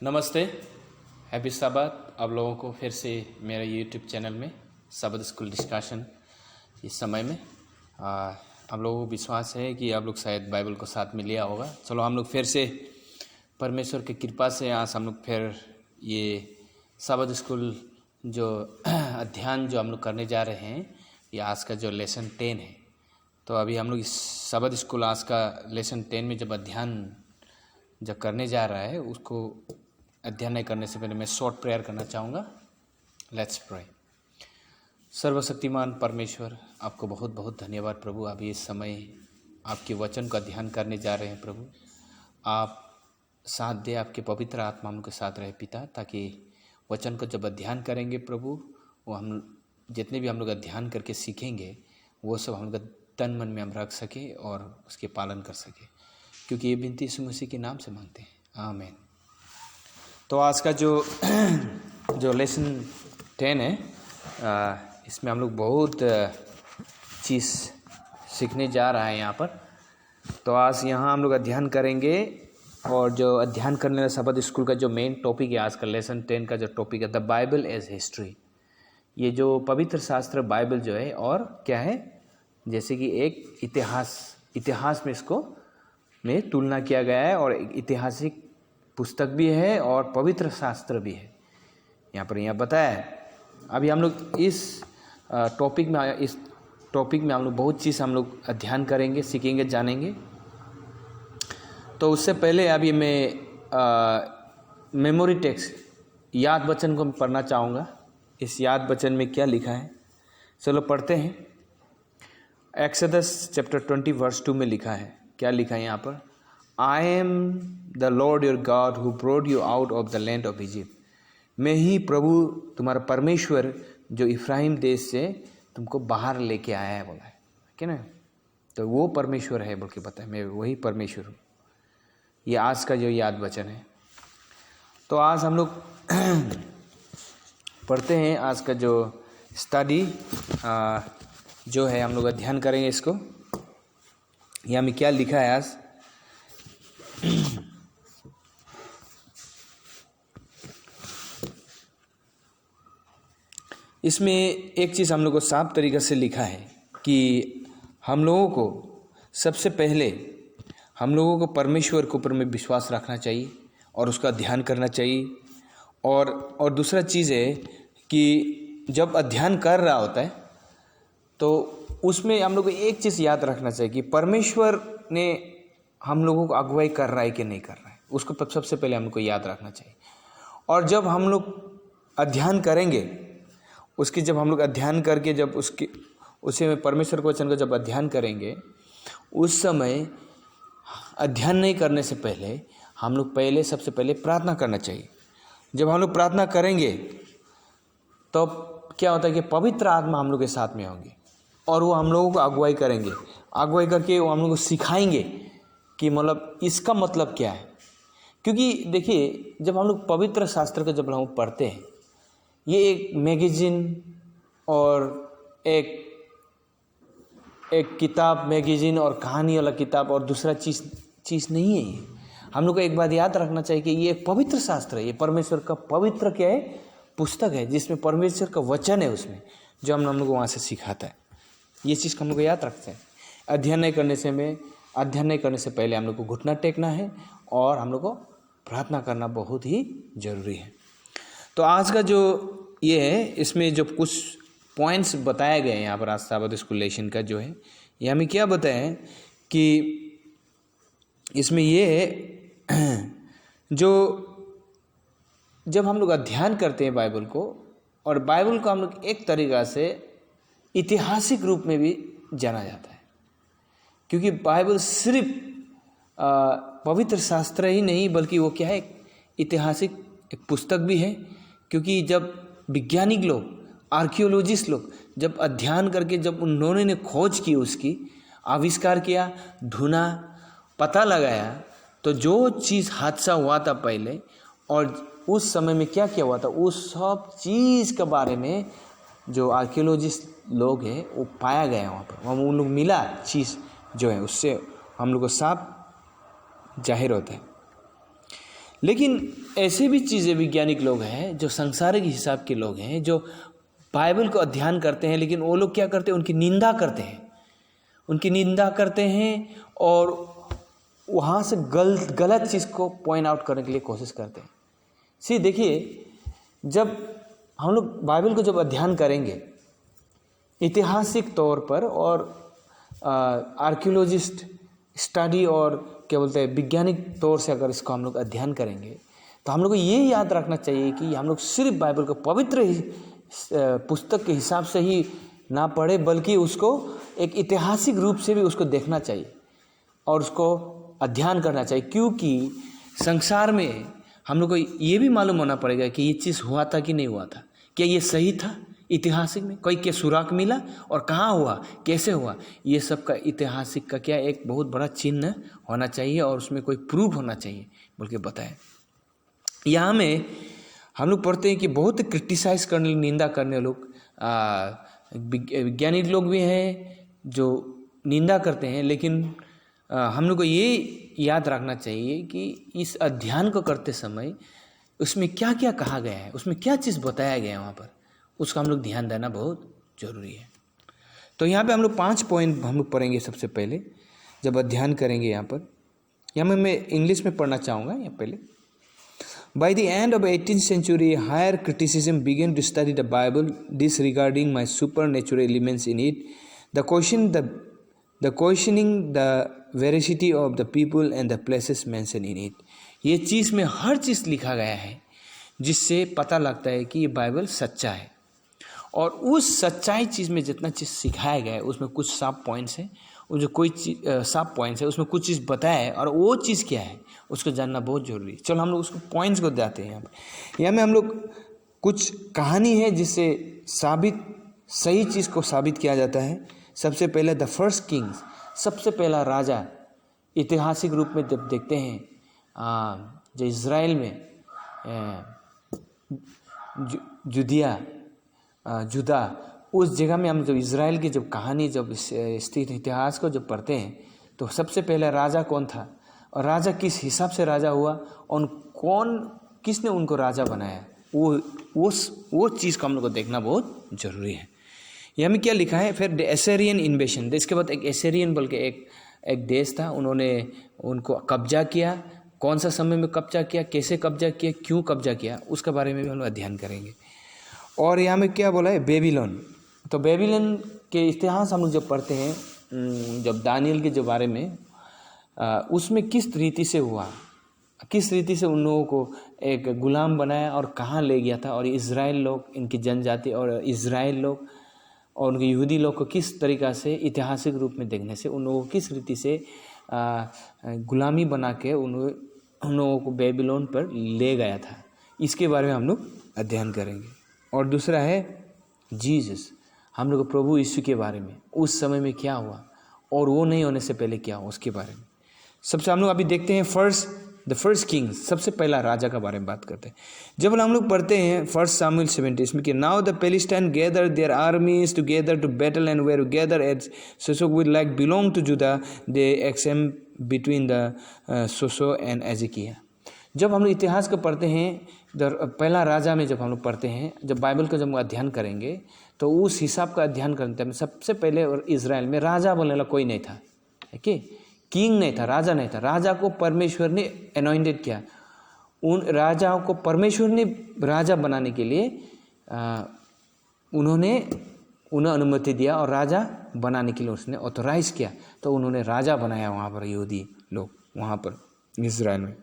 नमस्ते, हैप्पी साबात। आप लोगों को फिर से मेरे यूट्यूब चैनल में सबद स्कूल डिस्कशन इस समय में आप लोगों को विश्वास है कि आप लोग शायद बाइबल को साथ में लिया होगा। चलो हम लोग फिर से परमेश्वर की कृपा से आज हम लोग फिर ये सबद स्कूल जो अध्ययन जो हम लोग करने जा रहे हैं, ये आज का जो लेसन 10 है। तो अभी हम लोग इस सबद स्कूल आज का लेसन 10 में जब अध्ययन जब करने जा रहा है, उसको अध्ययन नहीं करने से पहले मैं शॉर्ट प्रेयर करना चाहूँगा। Let's pray. सर्वशक्तिमान परमेश्वर, आपको बहुत बहुत धन्यवाद प्रभु। अभी इस समय आपके वचन का अध्ययन करने जा रहे हैं प्रभु। आप साथ दे, आपके पवित्र आत्मा हम लोग के साथ रहे पिता, ताकि वचन को जब अध्ययन करेंगे प्रभु, वो हम जितने भी हम लोग अध्ययन करके सीखेंगे वो सब हम लोग तन मन में हम रख सके और उसके पालन कर सके, क्योंकि ये विनती यीशु मसीह के नाम से मांगते हैं, आमीन। तो आज का जो लेसन 10 है, इसमें हम लोग बहुत चीज़ सीखने जा रहा है यहाँ पर। तो आज यहाँ हम लोग अध्ययन करेंगे, और जो अध्ययन करने वाला सबद स्कूल का जो मेन टॉपिक है आज का लेसन 10 का जो टॉपिक है, द बाइबल एज हिस्ट्री। ये जो पवित्र शास्त्र बाइबल जो है, और क्या है, जैसे कि एक इतिहास में इसको में तुलना किया गया है, और एक ऐतिहासिक पुस्तक भी है और पवित्र शास्त्र भी है। यहाँ बताया है। अभी हम लोग इस टॉपिक में हम लोग बहुत चीज़ हम लोग अध्ययन करेंगे, सीखेंगे, जानेंगे। तो उससे पहले अभी मैं मेमोरी टेक्स्ट याद वचन को पढ़ना चाहूँगा। इस याद वचन में क्या लिखा है, चलो पढ़ते हैं। एक्सोडस चैप्टर 20 वर्स 2 में लिखा है। क्या लिखा है यहाँ पर? I am the Lord your God who brought you out of the land of Egypt. मैं ही प्रभु तुम्हारा परमेश्वर जो इफ्राइम देश से तुमको बाहर लेके आया है, बोला है कि ना। तो वो परमेश्वर है बोल के बताए, मैं वही परमेश्वर हूँ। ये आज का जो याद वचन है। तो आज हम लोग पढ़ते हैं। आज का जो स्टडी जो है, हम लोग अध्ययन करेंगे इसको। यहाँ में क्या लिखा है आज? इसमें एक चीज़ हम लोग को साफ तरीक़े से लिखा है कि हम लोगों को सबसे पहले हम लोगों को परमेश्वर के ऊपर में विश्वास रखना चाहिए और उसका ध्यान करना चाहिए। और दूसरा चीज़ है कि जब अध्ययन कर रहा होता है तो उसमें हम लोग को एक चीज़ याद रखना चाहिए कि परमेश्वर ने हम लोगों को अगुवाई कर रहा है कि नहीं कर रहा है, उसको सबसे पहले हमको याद रखना चाहिए। और जब हम लोग अध्ययन करेंगे, उसकी जब हम लोग अध्ययन करके जब उसे में परमेश्वर के वचन को जब अध्ययन करेंगे, उस समय अध्ययन नहीं करने से पहले हम लोग सबसे पहले प्रार्थना करना चाहिए। जब हम लोग प्रार्थना करेंगे तो क्या होता है कि पवित्र आत्मा हम लोग के साथ में होंगे और वो हम लोगों को अगुवाई करेंगे। अगुवाई करके वो हम लोग को सिखाएंगे कि मतलब इसका मतलब क्या है। क्योंकि देखिए, जब हम लोग पवित्र शास्त्र को जब हम पढ़ते हैं, ये एक मैगज़ीन और एक किताब, मैगज़ीन और कहानी वाला किताब और दूसरा चीज़ नहीं है। ये हम लोग को एक बात याद रखना चाहिए कि ये एक पवित्र शास्त्र है। ये परमेश्वर का पवित्र क्या है, पुस्तक है, जिसमें परमेश्वर का वचन है, उसमें जो हम लोग को वहाँ से सिखाता है। ये चीज़ हम लोग को याद रखते हैं। अध्ययन नहीं करने से पहले हम लोग को घुटना टेकना है और हम लोग को प्रार्थना करना बहुत ही ज़रूरी है। तो आज का जो ये है, इसमें जो कुछ पॉइंट्स बताए गए हैं यहाँ पर आज सबद स्कूल लेसन का जो है, ये हमें क्या बताया है कि इसमें ये है जो जब हम लोग अध्ययन करते हैं बाइबल को, और बाइबल को हम लोग एक तरीक़ा से ऐतिहासिक रूप में भी जाना जाता है, क्योंकि बाइबल सिर्फ पवित्र शास्त्र ही नहीं बल्कि वो क्या है, ऐतिहासिक एक पुस्तक भी है। क्योंकि जब वैज्ञानिक लोग, आर्कियोलॉजिस्ट लोग जब अध्ययन करके जब उन्होंने खोज की, उसकी आविष्कार किया, ढूंढा, पता लगाया, तो जो चीज़ हादसा हुआ था पहले और उस समय में क्या क्या हुआ था, उस सब चीज़ के बारे में जो आर्कियोलॉजिस्ट लोग हैं वो पाया गया वहाँ पर। वहाँ उन लोग मिला चीज़ जो है, उससे हम लोग को साफ जाहिर होता है। लेकिन ऐसे भी चीज़ें वैज्ञानिक लोग हैं जो सांसारिक हिसाब के लोग हैं, जो बाइबल को अध्ययन करते हैं, लेकिन वो लोग क्या करते हैं, उनकी निंदा करते हैं, उनकी निंदा करते हैं और वहाँ से गलत चीज़ को पॉइंट आउट करने के लिए कोशिश करते हैं। देखिए, जब हम लोग बाइबल को जब अध्ययन करेंगे ऐतिहासिक तौर पर और आर्कियोलॉजिस्ट स्टडी और क्या बोलते हैं वैज्ञानिक तौर से अगर इसको हम लोग अध्ययन करेंगे तो हम लोग को ये याद रखना चाहिए कि हम लोग सिर्फ बाइबल को पवित्र पुस्तक के हिसाब से ही ना पढ़े, बल्कि उसको एक ऐतिहासिक रूप से भी उसको देखना चाहिए और उसको अध्ययन करना चाहिए। क्योंकि संसार में हम लोग को ये भी मालूम होना पड़ेगा कि ये चीज़ हुआ था कि नहीं हुआ था, क्या ये सही था ऐतिहासिक में, कोई क्या सुराग मिला और कहाँ हुआ, कैसे हुआ, ये सब का ऐतिहासिक का क्या एक बहुत बड़ा चिन्ह होना चाहिए और उसमें कोई प्रूफ होना चाहिए बोल के बताएं। यहाँ में हम लोग पढ़ते हैं कि बहुत क्रिटिसाइज करने, निंदा करने लोग, वैज्ञानिक लोग भी हैं जो निंदा करते हैं, लेकिन हम लोग को ये याद रखना चाहिए कि इस अध्ययन को करते समय उसमें क्या क्या कहा गया है, उसमें क्या चीज़ बताया गया है वहाँ पर, उसका हम लोग ध्यान देना बहुत ज़रूरी है। तो यहाँ पे हम लोग 5 पॉइंट हम लोग पढ़ेंगे सबसे पहले जब अध्ययन करेंगे। यहाँ में मैं इंग्लिश में पढ़ना चाहूँगा। यहाँ पहले, By the end of 18th century, higher criticism began to study the Bible, disregarding my supernatural elements in it, the questioning the veracity of the people and the places mentioned in it. ये चीज़ में हर चीज़ लिखा गया है जिससे पता लगता है कि ये बाइबल सच्चा है, और उस सच्चाई चीज़ में जितना चीज़ सिखाया गया है उसमें कुछ साफ पॉइंट्स हैं, और जो कोई चीज़ साफ पॉइंट्स है उसमें कुछ चीज़ बताया है, और वो चीज़ क्या है उसको जानना बहुत ज़रूरी है। चलो हम लोग उसको पॉइंट्स को जाते हैं। यहाँ में हम लोग कुछ कहानी है जिससे सही चीज़ को साबित किया जाता है। सबसे पहले द फर्स्ट किंग्स, सबसे पहला राजा ऐतिहासिक रूप में जब देखते हैं जो इज़राइल में जुदा उस जगह में हम जब इज़राइल की जब कहानी जब स्थित इतिहास को जब पढ़ते हैं तो सबसे पहले राजा कौन था और राजा किस हिसाब से राजा हुआ और किसने उनको राजा बनाया, वो चीज़ को हम लोग को देखना बहुत ज़रूरी है। यहाँ में क्या लिखा है, फिर एसेरियन इन्वेशन, इसके बाद एक एसेरियन बोल के एक देश था, उन्होंने उनको कब्जा किया। कौन सा समय में कब्जा किया, कैसे कब्जा किया, क्यों कब्जा किया, उसके बारे में भी हम लोग अध्ययन करेंगे। और यहाँ में क्या बोला है, बेबीलोन। तो बेबीलोन के इतिहास हम लोग जब पढ़ते हैं, जब दानियल के जो बारे में उसमें किस रीति से हुआ, किस रीति से उन लोगों को एक गुलाम बनाया और कहाँ ले गया था, और इज़राइल लोग, इनकी जनजाति और इज़राइल लोग और उनके यहूदी लोग को किस तरीक़ा से ऐतिहासिक रूप में देखने से उन लोगों को किस रीति से गुलामी बना के उन लोगों को बेबीलोन पर ले गया था, इसके बारे में हम लोग अध्ययन करेंगे। और दूसरा है जीसस, हम लोग प्रभु यीशु के बारे में, उस समय में क्या हुआ और वो नहीं होने से पहले क्या हुआ उसके बारे में। सबसे हम लोग अभी देखते हैं द फर्स्ट किंग्स, सबसे पहला राजा का बारे में बात करते हैं। जब हम लोग पढ़ते हैं 1 Samuel 17 इसमें कि now the Philistine gather their armies together to battle and were gather at Socoh will like belong to Judah they एक्सएम between the Socoh and Azekah. जब हम लोग इतिहास को पढ़ते हैं, पहला राजा में जब हम लोग पढ़ते हैं, जब बाइबल का जब अध्ययन करेंगे तो उस हिसाब का अध्ययन करते हैं। सबसे पहले इज़राइल में राजा बोलने वाला कोई नहीं था, कि किंग नहीं था, राजा नहीं था। राजा को परमेश्वर ने अनॉइंटेड किया, उन राजाओं को परमेश्वर ने राजा बनाने के लिए उन्हें अनुमति दिया और राजा बनाने के लिए उसने ऑथोराइज किया, तो उन्होंने राजा बनाया वहाँ पर यहूदी लोग, वहाँ पर इज़राइल में।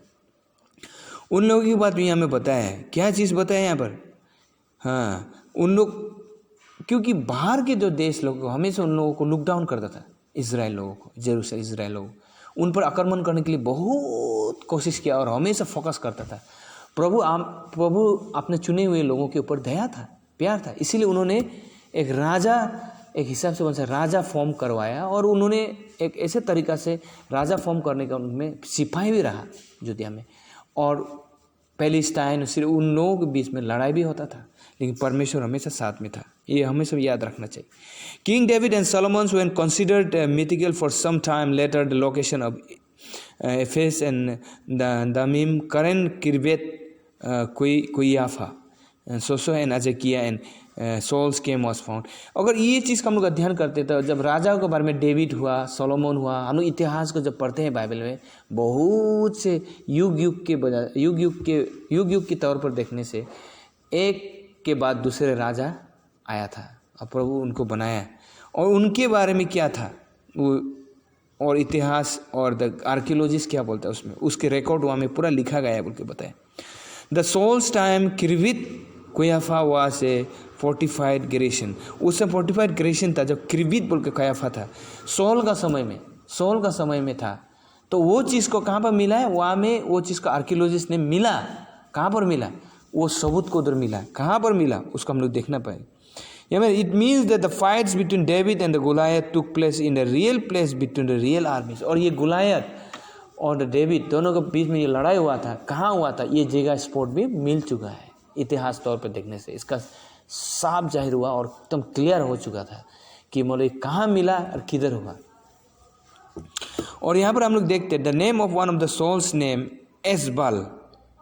उन लोगों की बात भी यहाँ में बताया है। क्या चीज़ बताया यहाँ पर, हाँ, उन लोग, क्योंकि बाहर के जो देश लोग हमेशा उन लोगों को लुक डाउन करता था, इज़राइल लोगों को, जेरूसलेम इज़राइल लोगों, उन पर आक्रमण करने के लिए बहुत कोशिश किया और हमेशा फोकस करता था। प्रभु अपने चुने हुए लोगों के ऊपर दया था, प्यार था, इसीलिए उन्होंने एक राजा, एक हिसाब से उनसे राजा फॉर्म करवाया, और उन्होंने एक ऐसे तरीक़ा से राजा फॉर्म करने का उनमें सिपाही भी रहा युद्ध में। और पैलेस्टाइन सिर्फ उन लोगों के बीच में लड़ाई भी होता था, लेकिन परमेश्वर हमेशा साथ में था, ये हमें सब याद रखना चाहिए। King David and Solomon when considered mythical for some time later the location of Ephes and Dammim करन Khirbet Qeiyafa Socoh and Azekah and Saul's camp was found. अगर ये चीज़ का हम लोग अध्ययन करते तो जब राजाओं के बारे में डेविड हुआ, सोलोमन हुआ, हम लोग इतिहास को जब पढ़ते हैं बाइबल में, बहुत से युग युग के तौर पर देखने से एक के बाद दूसरे राजा आया था और प्रभु उनको बनाया और उनके बारे में क्या था वो, और इतिहास और द आर्कियोलॉजिस्ट क्या बोलता है उसमें, उसके रिकॉर्ड वहाँ में पूरा लिखा गया है बोल के बताया। The Saul's time Khirbet Qeiyafa was a fortified garrison. उस समय फोर्टिफाइड ग्रेशन था जब किरवित बोल के कुयाफा था। सोल का समय में था। तो वो चीज़ को कहाँ पर मिला है, वहाँ में वो चीज़ को आर्कियोलॉजिस्ट ने मिला। कहाँ पर मिला, वो सबूत को उधर मिला। कहाँ पर मिला उसको हम लोग देखना पाएंगे। It means that the fights between David and the Goliath took place in a real place between the real armies। और ये गुलायत और डेविड दोनों के बीच में ये लड़ाई हुआ था, कहाँ हुआ था, ये जगह स्पॉट भी मिल चुका है। इतिहास तौर पर देखने से इसका साफ जाहिर हुआ और एकदम क्लियर हो चुका था कि मतलब कहाँ मिला और किधर हुआ। और यहाँ पर हम लोग देखते the name of one of the Saul's name Eshbaal,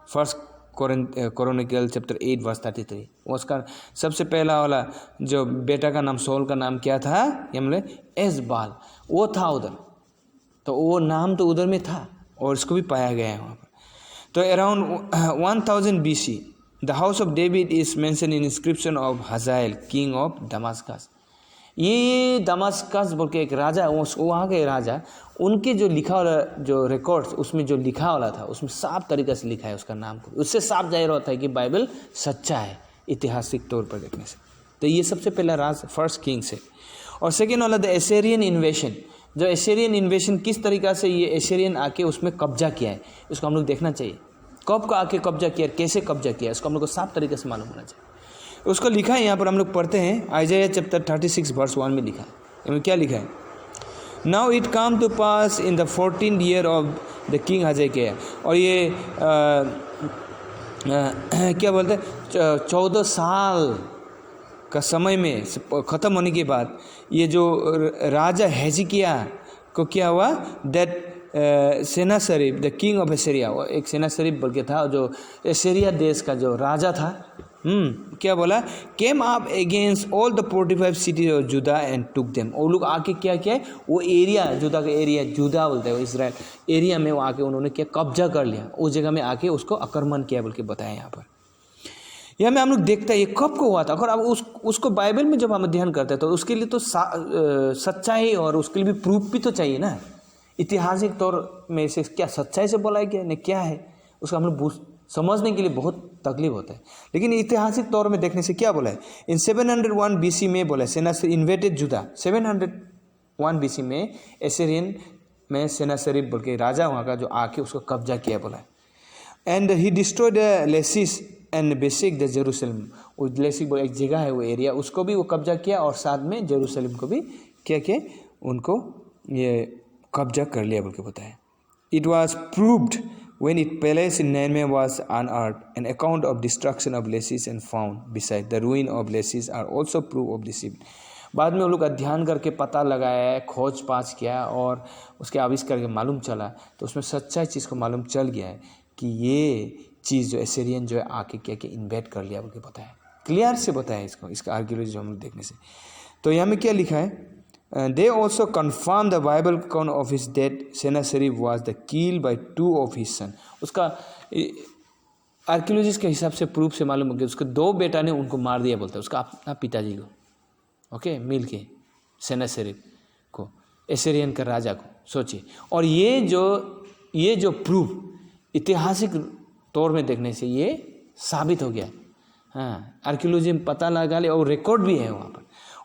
first Chronicle chapter 8 verse 33। उसका सबसे पहला वाला जो बेटा का नाम सोल का नाम क्या था, ये मतलब एसबाल, वो था उधर। तो वो नाम तो उधर में था और इसको भी पाया गया है वहाँ पर। तो around 1000 BC the house of David is mention in inscription of Hazael king of Damascus. ये दमास्कस बोल के एक राजा, वहाँ के राजा, उनके जो लिखा वाला जो रिकॉर्ड्स उसमें जो लिखा वाला था उसमें साफ तरीके से लिखा है उसका नाम को। उससे साफ जाहिर होता है कि बाइबल सच्चा है ऐतिहासिक तौर पर देखने से। तो ये सबसे पहला राज फर्स्ट किंग्स है। और सेकेंड वाला द एसेरियन इन्वेशन। जो एसेरियन इन्वेशन किस तरीक़ा से ये एसेरियन आके उसमें कब्जा किया है उसको हम लोग देखना चाहिए। कब का आके कब्जा किया, कैसे कब्जा किया, इसको हम लोग को साफ तरीके से मालूम होना चाहिए। उसको लिखा है यहाँ पर हम लोग पढ़ते हैं आइजाया चैप्टर 36 वर्स 1 में लिखा है। इसमें क्या लिखा है, now it come to pass in the 14th year of the king Hezekiah. और ये क्या बोलते हैं 14 साल का समय में ख़त्म होने के बाद ये जो राजा हेजकिय्याह को क्या हुआ, दैट सेनासरीब द किंग ऑफ एसेरिया, एक सेनासरीब बोल के था जो एसेरिया देश का जो राजा था, क्या बोला, came up against all the 45 cities of जुदा एंड टुक देम। वो लोग आके क्या किया, वो एरिया जुदा का एरिया, जुदा बोलते हैं इसराइल एरिया में, वो आके उन्होंने क्या कब्जा कर लिया, उस जगह में आके उसको आक्रमण किया बोल के बताया यहाँ पर। यहाँ में हम लोग देखते हैं ये कब को हुआ था। और अब उसको बाइबल में जब हम अध्ययन करते हैं तो उसके लिए तो सच्चाई और उसके लिए भी प्रूफ भी तो चाहिए ना। ऐतिहासिक तौर में से क्या सच्चाई से बोला है क्या नहीं, क्या है, उसको हम लोग समझने के लिए बहुत तकलीफ होता है। लेकिन ऐतिहासिक तौर में देखने से क्या बोला है, इन 701 BC में बोला है सेनासरीब इन्वेटेड जुदा। 701 BC में एसेरियन में सेनासरीब बोल के राजा वहाँ का जो आके उसको कब्जा किया बोला है। And he destroyed laces and basic the Jerusalem. वो लेसिक बोल एक जगह है, वो एरिया, उसको भी वो कब्जा किया और साथ में जेरूसलम को भी क्या किया, उनको ये कब्जा कर लिया बोल के बताया। It was proved when its palace in Nineveh was unearthed, an account of destruction of Lachish and found beside the ruin of Lachish are also proof of this event। बाद में वो लोग अध्ययन करके पता लगाया, खोज पाछ किया और उसके आविष्कार करके मालूम चला, तो उसमें सच्चाई चीज़ को मालूम चल गया है कि ये चीज़ जो एसेरियन जो है आके क्या क्या इन्वेट कर लिया बोल के बताया, क्लियर से बताया इसको, इसका आर्कियोलॉजी हम लोग देखने से। तो यहाँ में क्या लिखा है, they also confirm the Bible account of his death। Sennacherib was the killed by 2 of his son। उसका आर्कियोलॉजिस्ट के हिसाब से प्रूफ से मालूम हो गया उसके 2 बेटा ने उनको मार दिया बोलता है, उसका अपना पिताजी को, ओके, मिल के सेनासरीब को, एसेरियन का राजा को, सोचिए। और ये जो प्रूफ ऐतिहासिक तौर में देखने से ये साबित हो गया। हाँ, आर्कियोलॉजी में पता लगा लिया और रिकॉर्ड भी है वहाँ पर।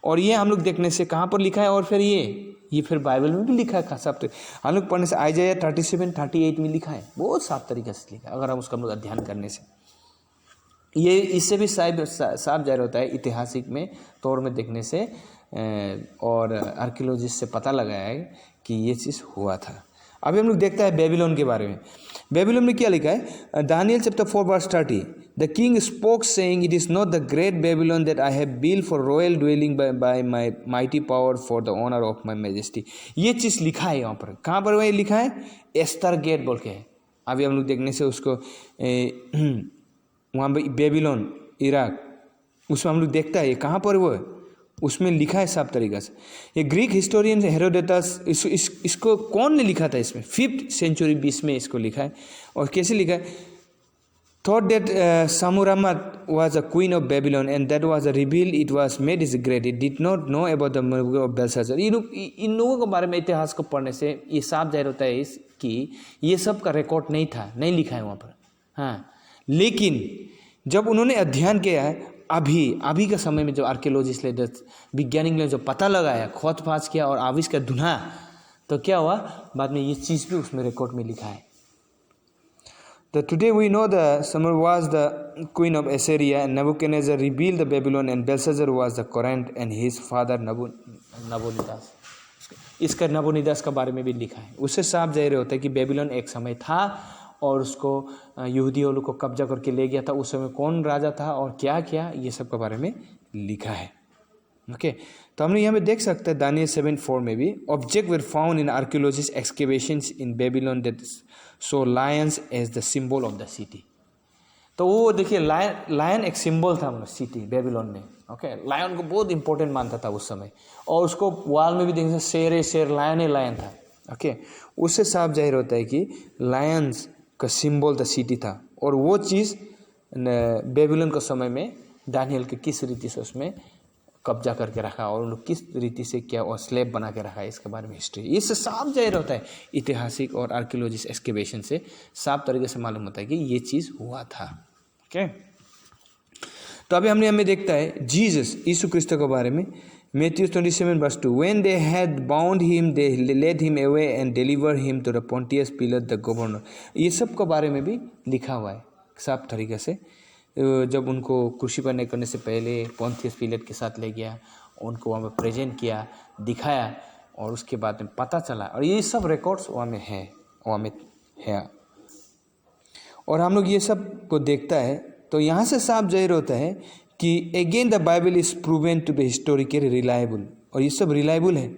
और ये हम लोग देखने से कहाँ पर लिखा है, और फिर ये फिर बाइबल में भी लिखा है साफ तरीके हम लोग पढ़ने से आइजाया 37-38 में लिखा है, बहुत साफ तरीके से लिखा है। अगर हम उसका हम लोग अध्ययन करने से ये इससे भी साफ जाहिर होता है ऐतिहासिक में तौर में देखने से और आर्कियोलॉजिस्ट से पता लगाया है कि ये चीज़ हुआ था। अभी हम लोग देखता है बेबीलोन के बारे में। बेबीलोन में क्या लिखा है? Daniel chapter 4 verse 30, the king spoke saying, it is not the great Babylon that I have built for royal dwelling by my mighty power for the honour of my majesty. ये चीज़ लिखा है यहाँ पर। कहाँ पर वही लिखा है? एस्तर गेट बोल के है। अभी हम लोग देखने से उसको वहाँ पर बेबीलोन इराक, उसमें हम लोग देखता है ये कहाँ पर वो है, उसमें लिखा है साफ तरीका से। ये ग्रीक हिस्टोरियन हेरोडोटस इसको कौन ने लिखा था? इसमें 5th सेंचुरी BC में इसको लिखा है। और कैसे लिखा है? Thought that Samuramat was a queen of Babylon and that was revealed it was made is great, it did not know about the miracle of Belshazzar। इन लोगों के बारे में इतिहास को पढ़ने से ये साफ जाहिर होता है कि ये सब का रिकॉर्ड नहीं था, नहीं लिखा है वहाँ पर। हाँ, लेकिन जब उन्होंने अध्ययन किया है अभी के समय में, जो आर्कियोलॉजिस्ट ले, वैज्ञानिक ने जो पता लगाया, खोज फाज किया और आविष्कार ढूंढा, तो क्या हुआ? बाद में ये चीज़ भी उसमें रिकॉर्ड में लिखा है। Today we know the Samar was the queen of Assyria and Nebuchadnezzar rebuilt the Babylon and Belshazzar was the current and his father Nabonidus। इसका नबोनिदास के बारे में भी लिखा है। उससे साफ जाहिर होता है कि बेबीलोन एक समय था और उसको यहूदियों लोग को कब्जा करके ले गया था। उस समय कौन राजा था और क्या क्या, ये सब के बारे में लिखा है। ओके, तो हमने यहाँ पे देख सकते हैं दानियल 7:4 में भी, object were found in archaeologist excavations in Babylon that show lions as the symbol of the city. तो वो देखिए, लायन एक सिंबल था सिटी बेबीलोन में। ओके, लायन को बहुत इंपॉर्टेंट मानता था उस समय, और उसको वॉल में भी देखते शेर लायन था। ओके, उससे साफ जाहिर होता है कि लायंस का सिंबल द सिटी था। और वो चीज़ बेबीलोन के समय में दानियल के किस रीति से उसमें कब्जा करके रखा और उन लोग किस रीति से क्या और स्लेब बना के रखा है, इसके बारे में हिस्ट्री, इससे साफ जाहिर होता है। ऐतिहासिक और आर्कियोलॉजिस्ट एक्सकेवेशन से साफ तरीके से मालूम होता है कि ये चीज़ हुआ था। ओके, तो अभी हमने हमें देखता है जीसस, यीशु क्रिस्त के बारे में। Matthew 27:2, when they had bound him they led him away and delivered him to the Pontius Pilate the governor। ये सब के बारे में भी लिखा हुआ है साफ तरीके से। जब उनको क्रूसीफाई करने से पहले पोंथियस पिलेट के साथ ले गया, उनको वहाँ पर प्रेजेंट किया, दिखाया, और उसके बाद में पता चला, और ये सब रिकॉर्ड्स वहाँ में है। और हम लोग ये सब को देखता है तो यहाँ से साफ जाहिर होता है कि again the Bible is proven to be historically reliable, और ये सब रिलायबल है।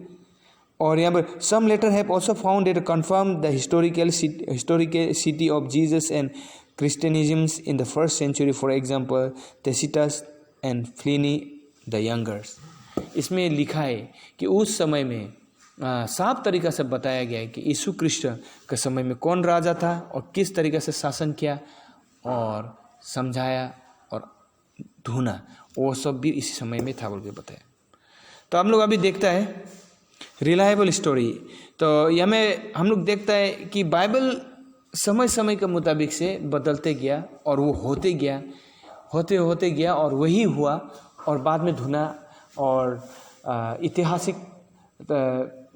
और यहाँ पर some letter have also found it confirm the historical city of Jesus and Christianisms in the 1st century, for example Tacitus and Pliny the Younger। इसमें लिखा है कि उस समय में साफ तरीक़ा से बताया गया है कि यीशु क्रिस्ट के समय में कौन राजा था और किस तरीक़े से शासन किया और समझाया और ढूंढा, वो सब भी इसी समय में था बोल के बताया। तो हम लोग अभी देखता है रिलायबल स्टोरी। तो हमें हम लोग देखता है कि बाइबल समय समय के मुताबिक से बदलते गया और वो होते गया और वही हुआ, और बाद में ढूंढा और ऐतिहासिक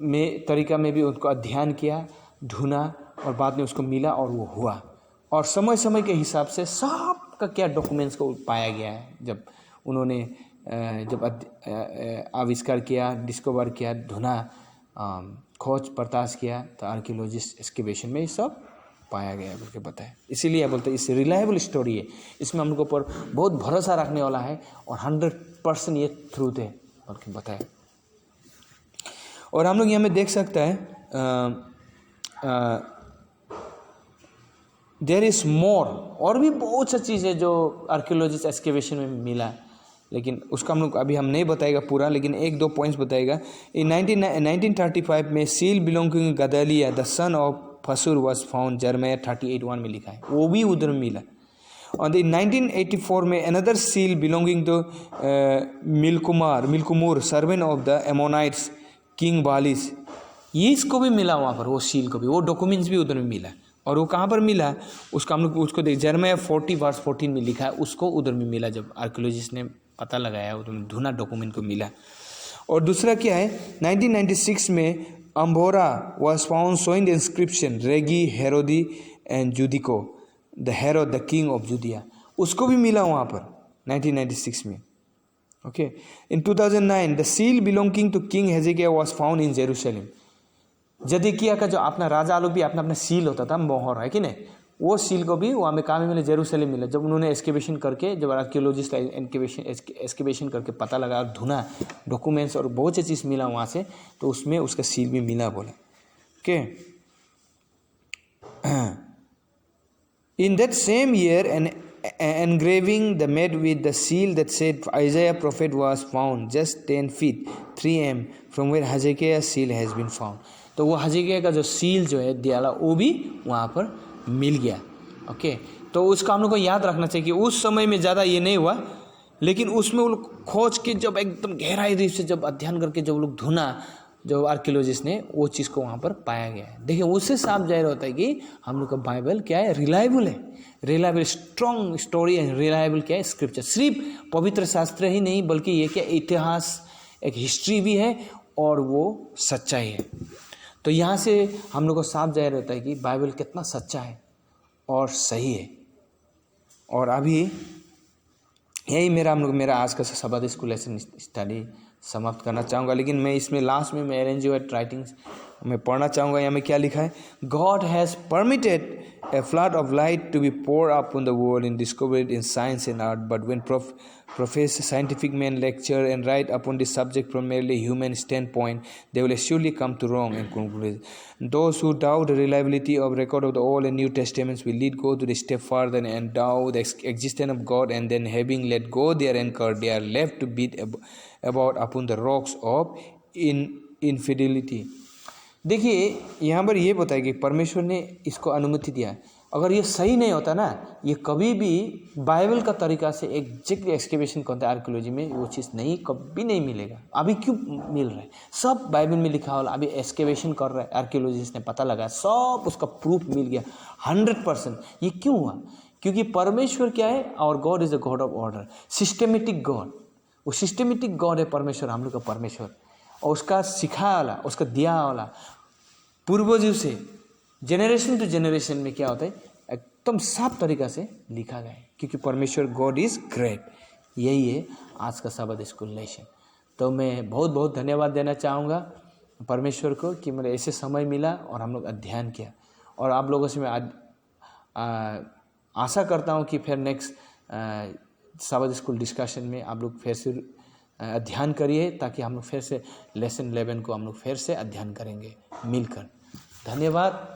में तरीका में भी उनको अध्ययन किया, ढूंढा, और बाद में उसको मिला और वो हुआ। और समय समय के हिसाब से सब का क्या डॉक्यूमेंट्स को पाया गया है। जब उन्होंने आविष्कार किया, डिस्कवर किया, ढूंढा, खोज पड़ताछ किया, तो आर्कियोलॉजिस्ट एक्सकेवेशन में ये सब पाया गया बोल के बताया। इसीलिए बोलते हैं इस रिलायबल स्टोरी है, इसमें हम लोगों पर बहुत भरोसा रखने वाला है और 100% ये ट्रूथ है बोल के बताया। और हम लोग यहाँ में देख सकता है देयर इज़ मोर, और भी बहुत सा चीज़ है जो आर्कियोलॉजिस्ट एक्सकेवेशन में मिला, लेकिन उसका अभी हम नहीं बताएगा पूरा, लेकिन 1-2 पॉइंट्स बताएगा। इन 1935 में seal belonging Gedaliah the son of Pashhur was found, Jeremiah 38:1 में लिखा है, वो भी उधर में मिला। और इन 1984 में another seal belonging to Milkomur servant of the Ammonites king Baalis, ये इसको भी मिला वहाँ पर, वो सील को भी, वो डॉक्यूमेंट्स भी उधर में मिला। और वो कहाँ पर मिला उसका हम लोग उसको देख, जर्मया 40:14 में लिखा है, उसको उधर में मिला। जब आर्कियोलॉजिस्ट ने पता लगाया, उधर में ढूंढा, डॉक्यूमेंट को मिला। और दूसरा क्या है, 1996 में अम्बोरा was found showing the inscription Regi Herodi and Judico the Herod the king of Judea, उसको भी मिला वहाँ पर 1996 में। In 2009 the seal belonging to King Hezekiah was found in Jerusalem, जदिकिया का जो अपना राजा लोग भी अपना अपना सील होता था, मोहर है कि नहीं, वो सील को भी वहाँ में कहाँ में मिले, जेरूसलम मिला। जब उन्होंने एस्केवेशन करके, जब आर्कियोलॉजिस्ट एस्केवेशन करके पता लगा और ढूंढा डॉक्यूमेंट्स और बहुत सी चीज़ मिला वहाँ से, तो उसमें उसका सील भी मिला बोले। Okay, in that same year an engraving the made with the seal that said Isaiah prophet was found just 10 feet 3 m from where Hezekiah's seal has been found। तो वो हजकिया का जो सील जो है दियाला वो भी वहाँ पर मिल गया। ओके, तो उसका हम लोग को याद रखना चाहिए कि उस समय में ज़्यादा ये नहीं हुआ, लेकिन उसमें वो लोग खोज के जब एकदम गहराई रूप से जब अध्ययन करके जब लोग ढूंढा, जो आर्कियोलॉजिस्ट ने, वो चीज़ को वहाँ पर पाया गया है। देखिए उससे साफ जाहिर होता है कि हम लोग का बाइबल क्या है, रिलायबल है, रिलायबल स्ट्रॉन्ग स्टोरी है, रिलायबल क्या है, स्क्रिप्चर। सिर्फ पवित्र शास्त्र ही नहीं बल्कि ये क्या इतिहास, एक हिस्ट्री भी है और वो सच्चाई है। तो यहाँ से हम लोग को साफ जाहिर होता है कि बाइबल कितना सच्चा है और सही है। और अभी यही मेरा आज का सबाद स्कूल लेसन स्टडी समाप्त करना चाहूँगा, लेकिन मैं इसमें लास्ट में मैं एलन जी वाइट राइटिंग्स में पढ़ना चाहूँगा। यहाँ में क्या लिखा है, God has permitted a flood of light to be poured upon the world in discovered in science and art, but when professed scientific men lecture and write upon this subject from merely human standpoint, they will surely come to wrong and conclusion. Those who doubt the reliability of record of the Old and New Testaments will lead go to the step further and doubt the existence of God, and then having let go their anchor, they are left to beat about upon the rocks of infidelity। देखिए यहाँ पर ये बताया कि परमेश्वर ने इसको अनुमति दिया। अगर ये सही नहीं होता ना, ये कभी भी बाइबल का तरीका से एग्जैक्ट एक्सकेवेशन करते हैं आर्कियोलॉजी में, वो चीज़ नहीं कभी नहीं मिलेगा। अभी क्यों मिल रहा है, सब बाइबल में लिखा हुआ, अभी एक्सकेवेशन कर रहा है आर्कियोलॉजिस्ट ने, पता लगा सब उसका प्रूफ मिल गया 100%। ये क्यों हुआ, क्योंकि परमेश्वर क्या है, और God is the God of order, systematic God. वो सिस्टमेटिक गॉड है परमेश्वर, हम लोग का परमेश्वर, और उसका सिखाया वाला, उसका दिया वाला पूर्वजों से जनरेशन टू जनरेशन में क्या होता है, एकदम साफ तरीका से लिखा गया है, क्योंकि परमेश्वर गॉड इज़ ग्रेट। यही है आज का सबद स्कूल लेसन। तो मैं बहुत बहुत धन्यवाद देना चाहूँगा परमेश्वर को कि मुझे ऐसे समय मिला और हम लोग अध्ययन किया, और आप लोगों से मैं आशा करता हूँ कि फिर नेक्स्ट सबद स्कूल डिस्कशन में आप लोग फिर से अध्ययन करिए, ताकि हम लोग फिर से लेसन 11 को हम लोग फिर से अध्ययन करेंगे मिलकर। धन्यवाद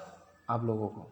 आप लोगों को।